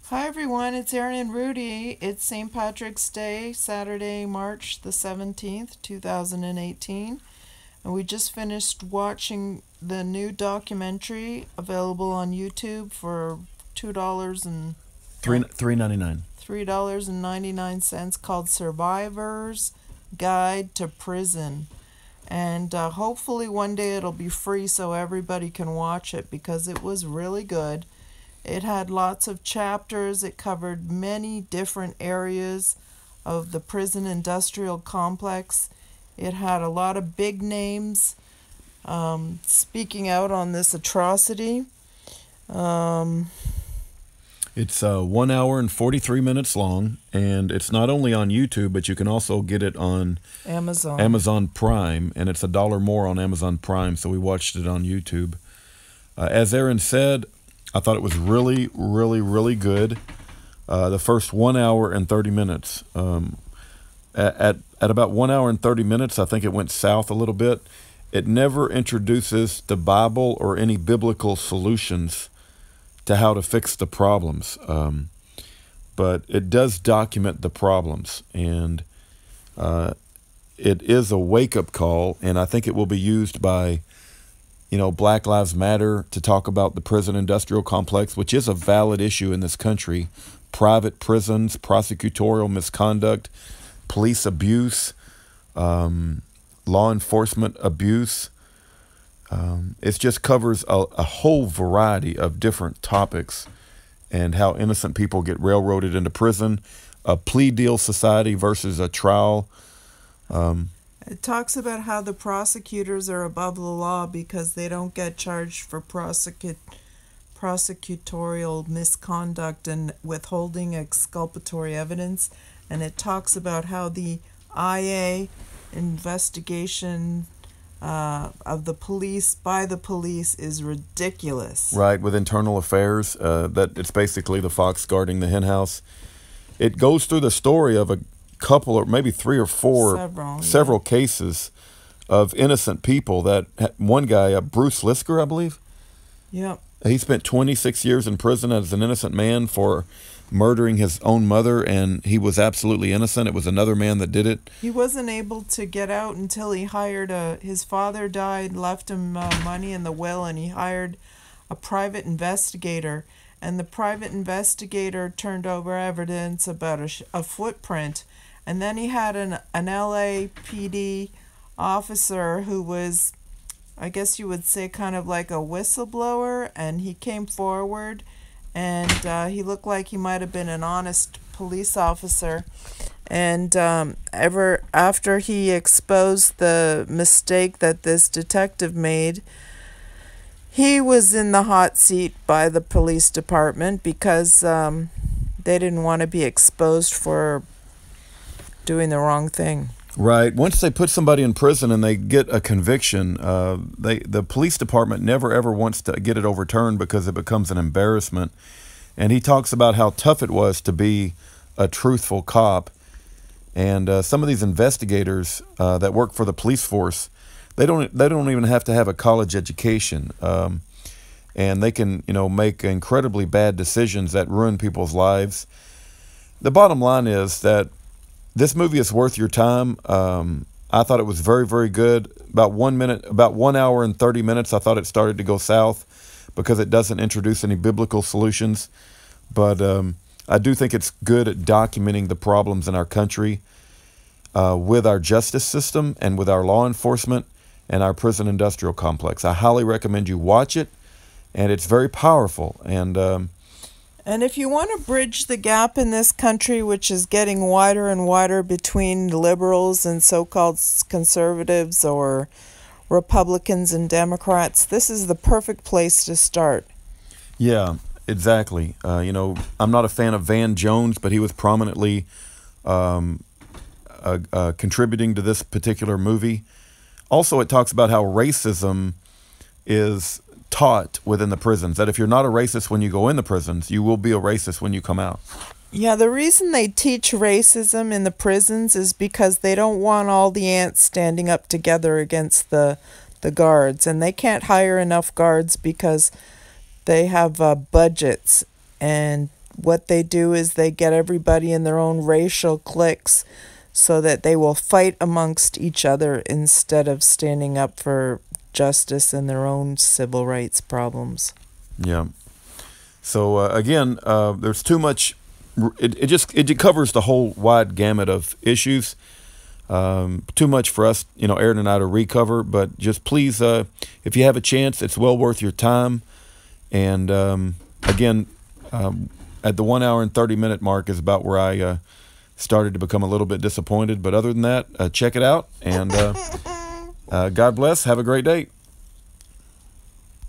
Hi everyone, it's Erin and Rudy. It's St. Patrick's Day, Saturday, March the 17th, 2018. And we just finished watching the new documentary available on YouTube for $2 and $3.99. $3.99 called Survivor's Guide to Prison. And hopefully one day it'll be free so everybody can watch it because it was really good. It had lots of chapters. It covered many different areas of the prison industrial complex. It had a lot of big names speaking out on this atrocity. Um, It's 1 hour and 43 minutes long, and it's not only on YouTube, but you can also get it on Amazon. Amazon Prime, and it's $1 more on Amazon Prime, so we watched it on YouTube. As Aaron said, I thought it was really, really, really good. The first 1 hour and 30 minutes. At about 1 hour and 30 minutes, I think it went south a little bit. It never introduces the Bible or any biblical solutions to how to fix the problems. But it does document the problems, and it is a wake-up call, and I think it will be used by Black Lives Matter to talk about the prison industrial complex, which is a valid issue in this country. Private prisons, prosecutorial misconduct, police abuse, law enforcement abuse. It just covers a whole variety of different topics and how innocent people get railroaded into prison, a plea deal society versus a trial. It talks about how the prosecutors are above the law because they don't get charged for prosecutorial misconduct and withholding exculpatory evidence. And it talks about how the IA investigation of the police by the police is ridiculous. Right, with internal affairs, that it's basically the fox guarding the hen house. It goes through the story of a couple or maybe three or four, several cases of innocent people. That one guy, Bruce Lisker, I believe. Yep. He spent 26 years in prison as an innocent man for murdering his own mother, and he was absolutely innocent. It was another man that did it. He wasn't able to get out until he hired his father died, left him money in the will, and he hired a private investigator. And the private investigator turned over evidence about a footprint. And then he had an LAPD officer who was, I guess you would say, kind of like a whistleblower, and he came forward, and he looked like he might have been an honest police officer. And ever after he exposed the mistake that this detective made, he was in the hot seat by the police department because they didn't want to be exposed for doing the wrong thing. Right. Once they put somebody in prison and they get a conviction, the police department never ever wants to get it overturned because it becomes an embarrassment. And he talks about how tough it was to be a truthful cop. And some of these investigators that work for the police force, they don't even have to have a college education, and they can make incredibly bad decisions that ruin people's lives. The bottom line is that this movie is worth your time. I thought it was very, very good. About 1 hour and 30 minutes, I thought it started to go south because it doesn't introduce any biblical solutions. But I do think it's good at documenting the problems in our country with our justice system and with our law enforcement and our prison industrial complex. I highly recommend you watch it, and it's very powerful. And if you want to bridge the gap in this country, which is getting wider and wider between liberals and so-called conservatives or Republicans and Democrats, this is the perfect place to start. Yeah, exactly. I'm not a fan of Van Jones, but he was prominently contributing to this particular movie. Also, it talks about how racism is taught within the prisons, that if you're not a racist when you go in the prisons, you will be a racist when you come out. Yeah, the reason they teach racism in the prisons is because they don't want all the ants standing up together against the guards, and they can't hire enough guards because they have budgets, and what they do is they get everybody in their own racial cliques so that they will fight amongst each other instead of standing up for justice and their own civil rights problems. Yeah. So again, there's too much. It covers the whole wide gamut of issues. Too much for us, Aaron and I to recover. But just please, if you have a chance, it's well worth your time. And again, at the 1 hour and 30-minute mark is about where I started to become a little bit disappointed. But other than that, check it out. And God bless. Have a great day.